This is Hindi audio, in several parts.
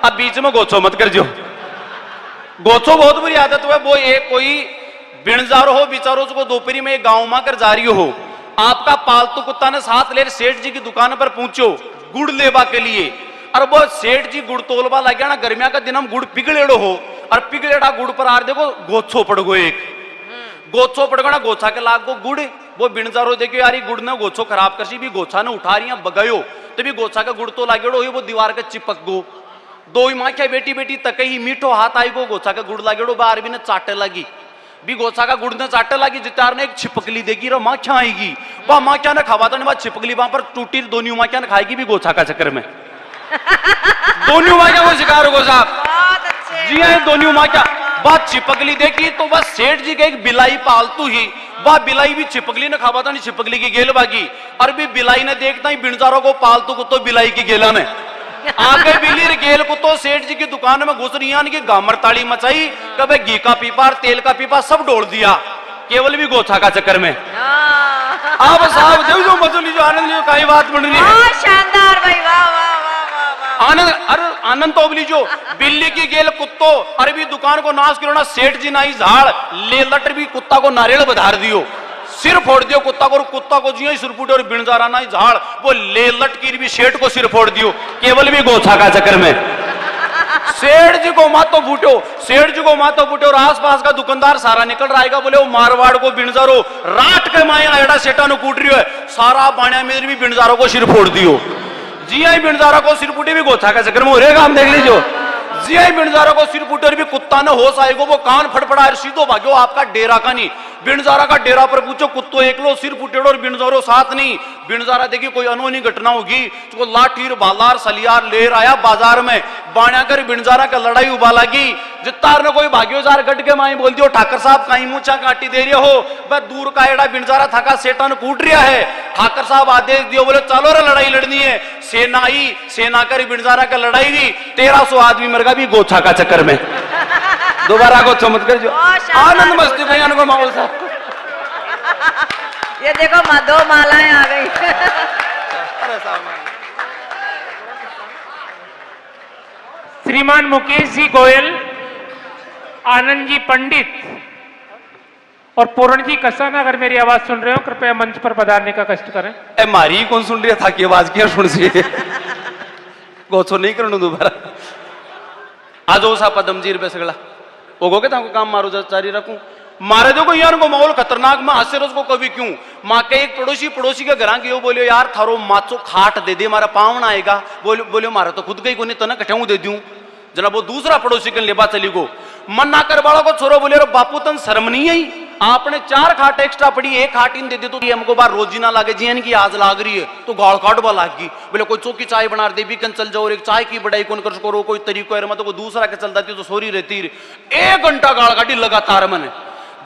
अब बीच में गोचो मत कर जो। गोचो बहुत बुरी आदत है। वो एक कोई बिणजारो हो बिचारो को दोपहरी में गांव में कर जा रही हो, आपका पालतू कुत्ता ने साथ ले सेठ जी की दुकान पर पहुंचो गुड़ लेवा के लिए, और वो सेठ जी गुड़ तोलवा लग गया ना, गर्मिया का दिन हम गुड़ पिघलेड़ो हो, और पिघलेड़ा गुड़ पर आ देखो गोछो पड़ गो, एक गोछो पड़ गो ना, गोछा के लाग गो गुड़। वो बिणजारो देखो यार गुड़ ने गोछो खराब कर सी भी, गोछा ने उठा रही बगायो तो भी गोछा का गुड़ तो लागेड़ो वो दीवार के चिपक गो। दो ही माँ क्या बेटी बेटी तक ही मीठो हाथ आई गो, गोछा का गुड़ लागेड़ो बार भी ने चाटे लगी भी, गोछा का गुड़ ने चाटे लगी, जितार ने एक छिपकली देगी रो माँ क्या आएगी, वह माँ क्या ने खावा तो नहीं, छिपकली वहां पर टूटी, दोनों माँ क्या ने खाएगी भी गोछा का चक्कर में। दोनों माँ क्या वो शिकार हो साहब जी है, दोनों माँ क्या बात चिपकली देखी तो बस सेठ जी के एक बिलाई पालतू ही, वह बिलाई भी छिपकली ने खावा था नहीं, छिपकली की गेल बागी, और भी बिलाई ने देखता ही बिणजारों को पालतू को तो बिलाई की गेला ने आगे बिली गेल को तो सेठ जी की दुकान में घुस रही की गामर ताड़ी मचाई, कभी घी का पीपा तेल का पीपा सब डोल दिया, केवल भी गोछा का चक्कर में। आप साहब देव जो मजो लीजिए, आनंद लीजिए, कई बात बन रही है, शानदार भाई, वाह वाह वाह वाह। आनंद, अरे आनंद तो लीजियो, बिल्ली की गेल कुत्तो, अरे भी दुकान को नाश करो ना, सेठ जी नाई झाड़ ले लट भी कुत्ता को नारियल बधार दियो, सिर फोड़ दियो कुत्ता को, कुत्ता को जियो सिर फूटे, और बिणजारा ना झाड़ वो ले लट की भी सेठ को सिर फोड़ दियो, केवल भी गोछा का चक्कर में। सेठ जी को मातो फूटो, सेठ जी को मातो फूटो, और आसपास का दुकानदार सारा निकल रहा है, बोले वो मारवाड़ को बिणजारो रात के माए आयड़ा सेठा नु कूट रही है, सारा बाणिया में भी बिणजारों को सिर फोड़ दियो। जी आई बिणजारा को सिर फूटे भी गोछा का चक्कर में हो रहेगा, हम देख लीजिए। जी आई बिणजारा को सिर फूटे भी कुत्ता ने होश आएगो, वो कान फटफड़ा सीधो भाग्यो आपका डेरा का नहीं, बिणजारा का डेरा पर पूछो, कुत्तो एकलो सिर फुटेड़ो और बिणजारो साथ नहीं। बिणजारा देखिए कोई अनहोनी घटना होगी, तो लाठीर बालार सलियार लेर आया बाजार में, बाणा कर बिणजारा का लड़ाई उबालागी, जितार ने कोई भाग्यो जार गट के माई बोल दियो, ठाकर साहब कहीं मुंचा काटी दे रहे हो, वह दूर का एड़ा बिणजारा थका सेठा ने कूट रिया है, ठाकर साहब आदेश दियो, बोले चलो रे लड़ाई लड़नी है, सेना आई, सेना कर बिणजारा का लड़ाई दी, 1300 आदमी मर गया भी गोछा का चक्कर में। दोबारा गोछो मत कर जो, आनंद मस्ती भैया को माहौल साहब। ये देखो दो मालाएं आ गई। श्रीमान मुकेश जी गोयल, आनंद जी पंडित और पूर्ण जी कसान अगर मेरी आवाज सुन रहे हो कृपया मंच पर पधारने का कष्ट करें। ए मारी कौन सुन रही था कि आवाज क्या सुन सी गोछो नहीं करना दोबारा। आजो सा पदमजीर पे सगला ओगो के ताको काम मारो जारी रखूं मारे दो को यार को माहौल खतरनाक में हास्य रोज को कभी क्यों माँ के एक पड़ोसी के घर की बोलियो यार थारो माचो खाट दे दे मारा पावना आएगा बोलियो मारा तो खुद गई को नहीं तना कठेऊ दे दूं जना वो दूसरा पड़ोसी के लेबा चली गो मन ना कर बाड़ा को छोरो बोले रो बापू तन शर्म नहीं आई आपने 4 खाट एक्स्ट्रा पड़ी एक खाट इन दे दे तो हमको बार रोजी ना लागे जी की आज लाग रही है तो गाड़ काटवा लागी बोले कोई चौकी चाय बना दे भी कन चल जाओ एक चाय की बड़ाई कौन कर सको कोई तरीको है मतलब कोई दूसरा के चल जाती तो सोरी रहती 1 घंटा गाड़ काटी लगातार मैंने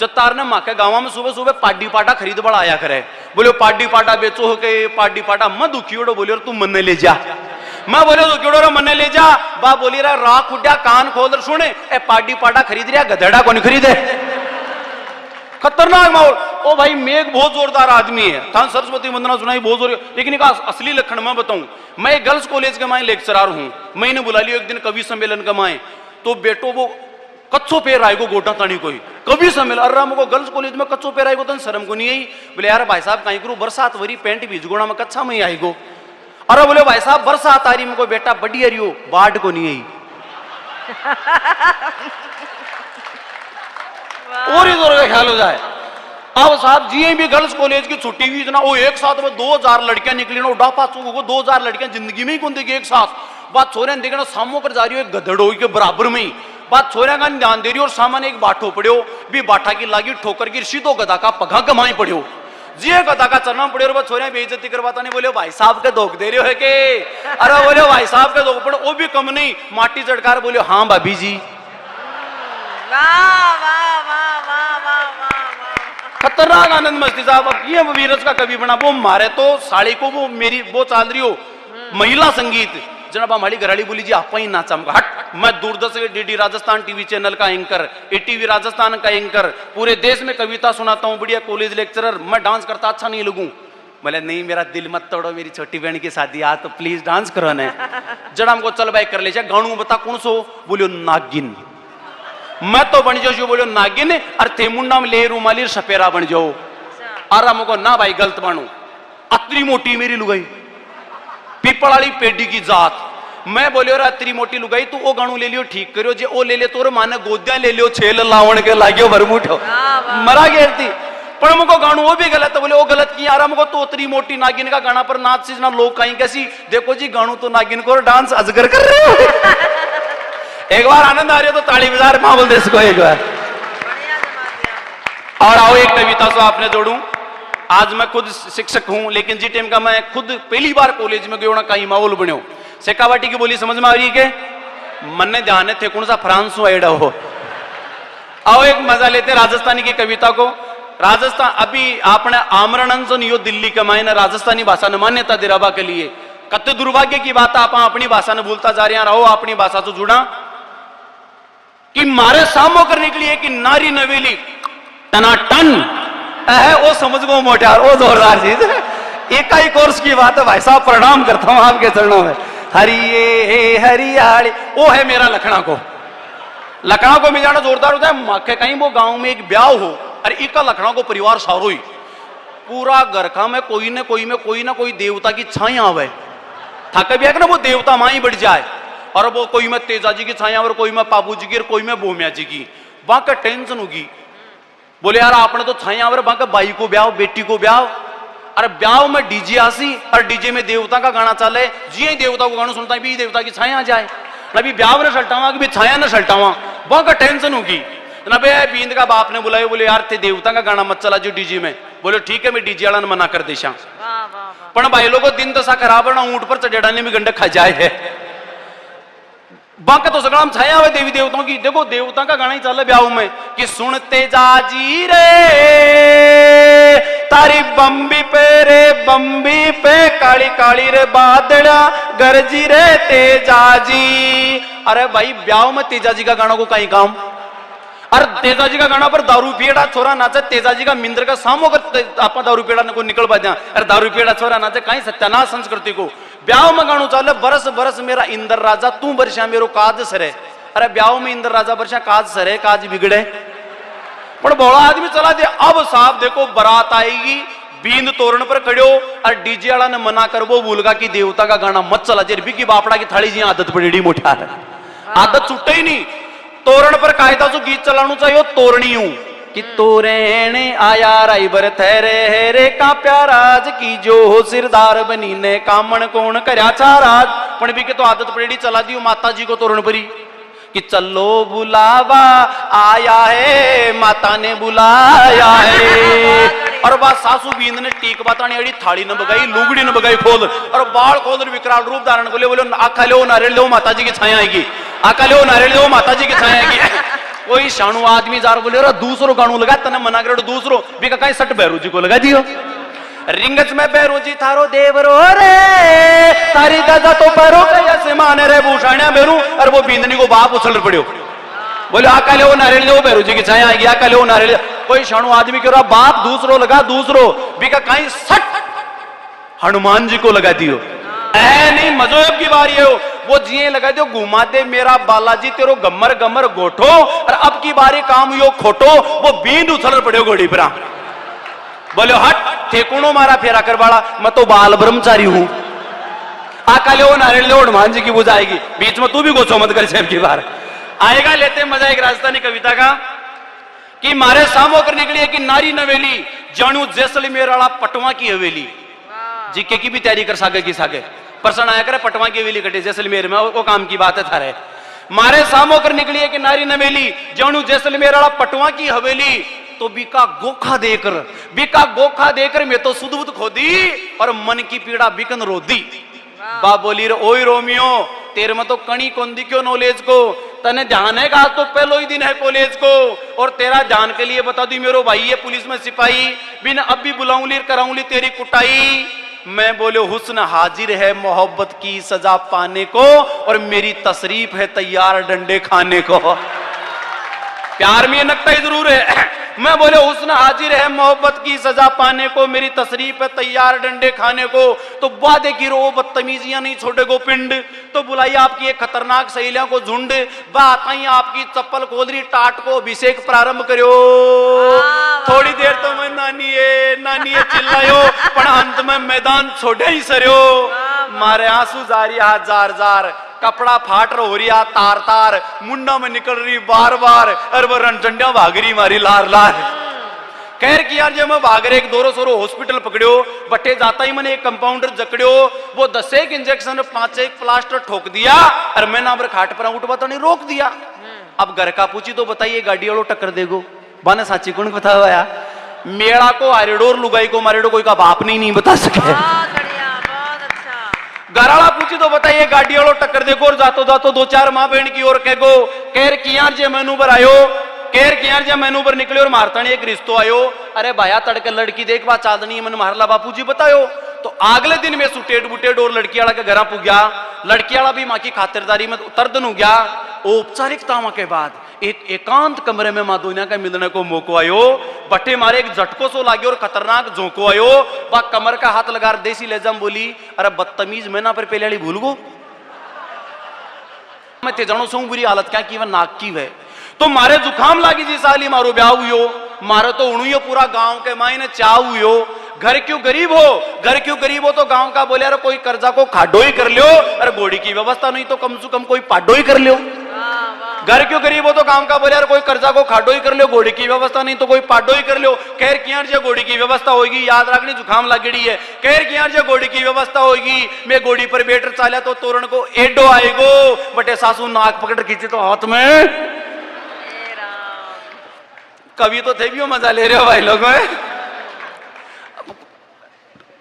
जत्तार ने माँ के गाँव में सुबह सुबह पाडी पाटा खरीद बड़ा आया करे बोले पाडी पाटा बेचो हो के पाडी पाटा मैं दुखी उड़ो बोले तू मन ले जा मैं बोले दुखी उड़ो मन ले जा बा बोली रहा राख उड्या कान खोल सुने ए पाडी पाटा खरीद रहा गधेड़ा कौन खरीदे खतरनाक माहौल ओ भाई मेघ बहुत जोरदार आदमी है थान सरस्वती वंदना सुनाई बहुत जोर लेकिन एक असली लक्षण मैं बताऊं मैं गर्ल्स कॉलेज के माए लेक्चरार हूं मैंने बुला लिया एक दिन कवि सम्मेलन का माए तो बेटो वो कच्चो पैर आएगो गोटा तानी कोई कभी सम्मेलन अरे हमको गर्ल्स कॉलेज में कच्चो पैर आएगो तो शर्म को नहीं आई बोले यार भाई साहब कहीं करूँ बरसात वरी पेंट भीज गोड़ा में कच्चा में आएगो अरे बोले भाई साहब बरसात आ रही मुझको बेटा बड़ी आ रही हो बाढ़ को नहीं आई और इधर का ख्याल हो जाए अब साहब जी भी गर्ल्स कॉलेज की छुट्टी हुई इतना वो एक साथ में 2000 लड़कियां निकली ना डापा चूक को 2000 लड़कियां जिंदगी में ही कौन देगी एक साथ बात छोरे देखना सामो कर जा रही है गधड़ो के बराबर में ही बात छोरे का ध्यान दे रही और सामान एक बाठो पड़ो भी बाठा की लागी ठोकर की सीधो गधा का पगा कमाई पड़ो जी गधा का चरना पड़े और छोरे बेइज्जती करवाता नहीं बोले भाई साहब के धोख दे रहे हो के अरे बोले भाई साहब के धोख पड़ो वो भी कम नहीं माटी चटकार बोले हाँ भाभी जी खतरनाक आनंद मस्ती साहब अब ये वीरज का कवि बना वो मारे तो साड़ी को वो मेरी वो चाल रही हो महिला संगीत जनाब हमारी घराड़ी बोली जी आप ही नाचा हट मैं दूरदर्शन के डीडी राजस्थान टीवी चैनल का एंकर एटीवी राजस्थान का एंकर पूरे देश में कविता सुनाता हूँ बढ़िया कॉलेज लेक्चरर मैं डांस करता अच्छा नहीं लगूं बोले नहीं मेरा दिल मत तोड़ो, मेरी छोटी बहन की शादी आज तो प्लीज डांस करो ने। जड़ हमको चल भाई कर ले गाणु बता कौन सो, बोलियो नागिन। मैं तो बन जाओ बोलियो नागिन, और थे मुंडा में ले रुमाली सपेरा बन जाओ। और हमको ना भाई गलत बानो, अतरी मोटी मेरी लुगाई, पीपल वाली पेडी की जात। मैं बोलियो अतरी मोटी लुगाई तू ओ गाणु ले लियो ठीक करियो, जे ओ ले ले तोर माने गोद्या ले लियो, छेल लावण के लाग्यो भरमुठो मरा गेरती। पर हमको गाणु वो भी गलत है, बोले वो गलत की यार हमको तो उतरी मोटी नागिन का गाना पर नाच ना लोग कहीं कैसी देखो जी गाणु तो नागिन को डांस अजगर कर रहे हो। एक बार आनंद आ रही हो तो ताली बजा रहे माहौल देश को एक बार। और आओ एक कविता से आपने जोड़ू। आज मैं खुद शिक्षक हूं, लेकिन जी टाइम का मैं खुद पहली बार कॉलेज में गयो ना, कहीं माहौल बनो शेखावाटी की बोली समझ में आ रही है के मन ने ध्यान थे कौन सा फ्रांस एडा हो। आओ एक मजा लेते राजस्थानी की कविता को। राजस्थान अभी आपने आमरण यो दिल्ली के मायने राजस्थानी भाषा ने मान्यता दिराबा के लिए कत दुर्भाग्य की बात आप अपनी भाषा ने भूलता जा रहे हैं। रहो अपनी भाषा तो जुड़ा कि मारे सामो करने के लिए कि नारी नवेली टनाटन है वो समझ गो मोटार वो जोरदार चीज। एक ही कोर्स की बात है भाई साहब, प्रणाम करता हूं आपके चरणों में। हरिये हरियाली वो है मेरा लखना को। लखना को मिल जाना जोरदार होता है। कहीं वो गांव में एक ब्याह हो और इका लखना को परिवार सारो ही पूरा घर का में कोई ना कोई देवता की छाया आवे। थक भी है ना वो देवता मां ही बढ़ जाए। और वो कोई में तेजा जी की छाया और कोई में पापू जी की और कोई में बोमिया जी की। वहां का टेंशन होगी, बोले यार आपने तो छाया और वहां का बाई को ब्याह बेटी को ब्याह। अरे ब्याह में डीजे आसी और डीजे में देवता का गाना चले, जी देवता को गाना सुनता है भी देवता की छाया आ जाए। अभी ब्याह न सल्टावा कि छाया न सल्टावा, वहां का टेंशन होगी ना। बे बींद का बाप ने बुलाया, बोले यार थे देवता का गाना मत चला जो डीजे में। बोले ठीक है मैं डीजे वाला ने मना कर देशा। पर भाई लोगों दिन दशा खराब ना ऊंट पर चढ़ाने में गंडक खा जाए है। बाकी तो सगड़ा हम छाया हुए देवी देवताओं की। देखो देवता का गाना ही चल ब्याह में कि सुनते जाजी रे तारी बम्बी पे काली काली रे बादड़ा गरजी रे तेजाजी। अरे भाई ब्याह में तेजाजी का गाना को कहीं काम। अरे तेजाजी का गाना पर दारू पिएड़ा छोरा नाचे, तेजाजी का मिंद्र का सामो कर आप दारू पिएड़ा को निकल पा। अरे दारू पिएड़ा छोरा नाचे कहीं सत्यानाश संस्कृति को। ब्याह में गाणु चाले बरस बरस मेरा इंद्र राजा तू बरसा मेरो काज सरे। अरे ब्याह में इंद्र राजा बरसा काज सरे काज बिगड़े। पर बड़ा आदमी चला दे। अब साहब देखो बारात आएगी, बींद तोरण पर खड़ो और डीजे वाला ने मना कर वो भूलगा कि देवता का गाना मत चला। जेरबी की बापड़ा की थाली जी आदत पड़ी मोटा है, आदत छुट्टे ही नहीं। तोरण पर कायदा सो गीत चलाना चाहिए तोरणी हूं कि तोरेणे आया राइबर थेरे रे का प्याराज की जो सिरदार बनी ने कामण कौन करया चाराज। पण भी के तो आदत पड़ी चला दी माता जी को तोरण परी कि चलो बुलावा आया है माता ने बुलाया है। और बात सासू बींद ने टीक बताने अड़ी थाली न बगाई लुगड़ी न बगाई खोल और बाल खोल विकराल रूप धारण बोले बोले आखा लो नारियल लो माता जी की छाया आएगी, आका लो नारियल लो माता जी की छाया आएगी। कोई शाणु आदमी जार बोले दूसरो गाणु लगा तने मना करे दूसरो भी कहीं सट भैरू जी को लगा दियो। रिंगच में भैरू जी थारो देवरो रे तारी दादा तो पैरो कैसे माने रे भूषाणिया भैरू। और वो बींदनी को बाप उछल पड़ो बोले आका लो नारियल लो भैरू जी की छाया आएगी, आका लो नारियल। कोई शाणु आदमी कह रहा बाप दूसरो लगा दूसरो भी कहीं सट हनुमान जी को लगा दियो। ऐ नहीं मजोब की बारी है वो जिये लगा दो घुमा दे मेरा बालाजी तेरो गमर गमर गोठो। और अब की बारी काम यो खोटो वो बींद उछल पड़ो घोड़ी पर। बोले हट ठेकुनो मारा फेरा कर बाड़ा मैं तो बाल ब्रह्मचारी हूं। आका लो नारियल लो हनुमान जी की बुझाएगी बीच में तू भी गोचो मत कर की बार आएगा। लेते मजा एक राजस्थानी कविता का कि मारे सामो करने के लिए कि नारी नवेली जानू जैसलमेर वाला पटवा की हवेली। जीके की भी तैयारी कर सागे की सागे प्रश्न आया करे पटवा की हवेली कटे जैसलमेर में वो काम की बात है थारे। मारे सामो करने के लिए कि नारी नवेली जानू जैसलमेर वाला पटवा की हवेली। तो बीका गोखा देकर मैं तो सुदबुद खोदी और मन की पीड़ा बिकन रोदी। बा बोली रे ओई रोमियो तेरे में तो कणी कौन दी क्यों नॉलेज को तने ध्यान है आज तो पहलो ही दिन है कॉलेज को। और तेरा ध्यान के लिए बता दी मेरो भाई है पुलिस में सिपाही बिन अब भी बुलाऊंली कराऊंली तेरी कुटाई। मैं बोले हुस्न हाजिर है मोहब्बत की सजा पाने को और मेरी तशरीफ है तैयार डंडे खाने को। प्यार में नकता ही जरूर है मैं बोले हुस्न हाजिर है मोहब्बत की सजा पाने को, मेरी तशरीफ है तैयार डंडे खाने को। तो वादे की रो बदतमीजियां नहीं छोड़े गो पिंड, तो बुलाई आपकी एक खतरनाक सहेलियां को झुंड, बात आई आपकी चप्पल खोल रही टाट को अभिषेक प्रारंभ करो। थोड़ी देर तो मैं नानी चिल्लायो, पर अंत में मैदान छोड़े ही सरयो। मारे आंसू जारी हाथ जार जार, कपड़ा फाट रो हो रही तार तार, मुंडा में निकल रही बार बार, और वो रणझंडिया भाग रही मारी लार लार। कह कि यार जब मैं भाग रहे एक दोरो सोरो हॉस्पिटल पकड़ियो, बटे जाता ही मैंने एक कंपाउंडर जकड़ियो, वो 10 एक इंजेक्शन 5 एक प्लास्टर ठोक दिया, और मैं नाबर खाट पर उठवा तो नहीं रोक दिया। अब घर का पूछी तो बताइए गाड़ी वालों टक्कर देगो, बाने साची कौन बता हुआ मेड़ा को आरेडोर लुगाई को मारेडो कोई का बाप नहीं बता सके। घराला पूछी तो बताइए गाड़ी वालों टक्कर देखो, और जातो जातो 2-4 माँ बहन की ओर कहो, कह कि यार जे मेनू पर आयो, कह कि यार जे मेनू पर निकले और मारतानी एक रिश्तो आयो। अरे भाया तड़के लड़की देख बा चांदनी मन मारला बापू जी बतायो। तो अगले दिन में सुटेट बुटेट और लड़की वाला के घर पु गया, लड़की वाला भी माँ की खातिरदारी में उतरदन हो गया। औपचारिकताओं के बाद एक एकांत कमरे में माँ दुनिया का मिलने को मौको आयो, बट्टे मारे एक झटको सो लागे और खतरनाक झोंको आयो। बा कमर का हाथ लगा देसी लेजम बोली, अरे बदतमीज मैं ना पर पहले भूल गो, मैं ते जानो सू बुरी हालत क्या की वह नाक की है। तो मारे जुखाम लागी जी साली मारो ब्याह हुई, मारो तो उणुयो पूरा गांव के मायने चाह हुई। घर क्यों गरीब हो, घर क्यों गरीब हो, तो गांव का बोले अरे कोई कर्जा को खाडो ही कर लियो, अरे घोड़ी की व्यवस्था नहीं तो कम से कम कोई पाडो ही कर लियो। घर क्यों गरीब हो तो गांव का बोले यार कोई कर्जा को खाडो ही कर लियो, घोड़ी की व्यवस्था नहीं तो कोई पाडो ही कर लियो। खैर की यार जो घोड़ी की व्यवस्था होगी, याद रखनी जुखाम लगड़ी है। खैर की यार जो घोड़ी की व्यवस्था होगी, मैं घोड़ी पर बैठ चाला तो तोरण को एडो आएगो, बटे सासू नाक पकड़ खींचे तो हाथ में। कभी तो थे भी हो, मजा ले रहे हो भाई लोगों।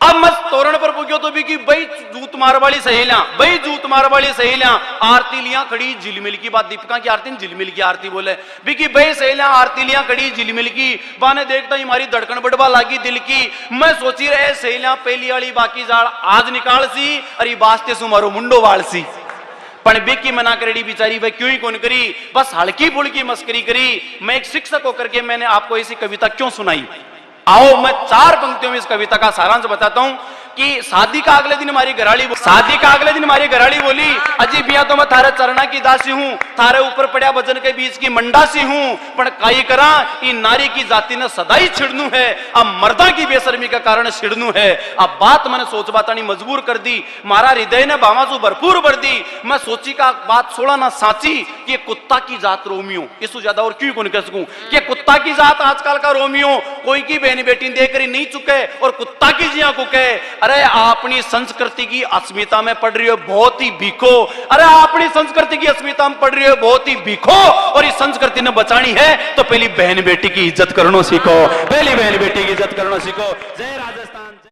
अब मत तोरण पर पुग्यो तो भी कि भाई जूत मार वाली सहेलियां, भाई जूत मार वाली सहेलियां आरती लिया खड़ी झिलमिल की बात, दीपिका की आरती झिलमिल की आरती बोले भी कि भाई सहेलियां आरती लिया खड़ी झिलमिल की, बाने देखता ही हमारी धड़कन बढ़वा लागी दिल की। मैं सोची रहे सहेलियां पहली वाली बाकी जाड़ आज निकाल सी, अरे बास्ते सुमारो मुंडो वाल सी, पण बेकी मना करेडी बिचारी वह क्यों ही कौन करी, बस हल्की फुल्की मस्करी करी। मैं एक शिक्षक होकर के मैंने आपको ऐसी कविता क्यों सुनाई, आओ मैं 4 पंक्तियों में इस कविता का सारांश बताता हूं। कि शादी का अगले दिन हमारी घराड़ी बोली, अजी बिया तो मैं थारे चरणा की दासी हूं, थारे ऊपर पड़ा वजन के बीच की मंडासी हूं, पर काई करा ई नारी की जाति ने सदाई छिड़नू है, अब मर्दा की बेशर्मी का कारण छिड़नू है। अब बात मैंने सोच बातानी मजबूर कर दी, मारा हृदय ने बामाजू भरपूर भर दी। मैं सोची का बात सोड़ा ना साची कि कुत्ता की जात रोमियो, इससे ज्यादा और क्यों कौन कह सकूं कि कुत्ता की जात आजकल का रोमियो, कोई की बहनी बेटी देख रही नहीं चुके और कुत्ता की जिया कुके। अरे अपनी संस्कृति की अस्मिता में पड़ रही हो बहुत ही भीखो, अरे अपनी संस्कृति की अस्मिता में पड़ रही हो बहुत ही भीखो, और इस संस्कृति ने बचानी है तो पहली बहन बेटी की इज्जत करना सीखो, पहली बहन बेटी की इज्जत करना सीखो। जय राजस्थान।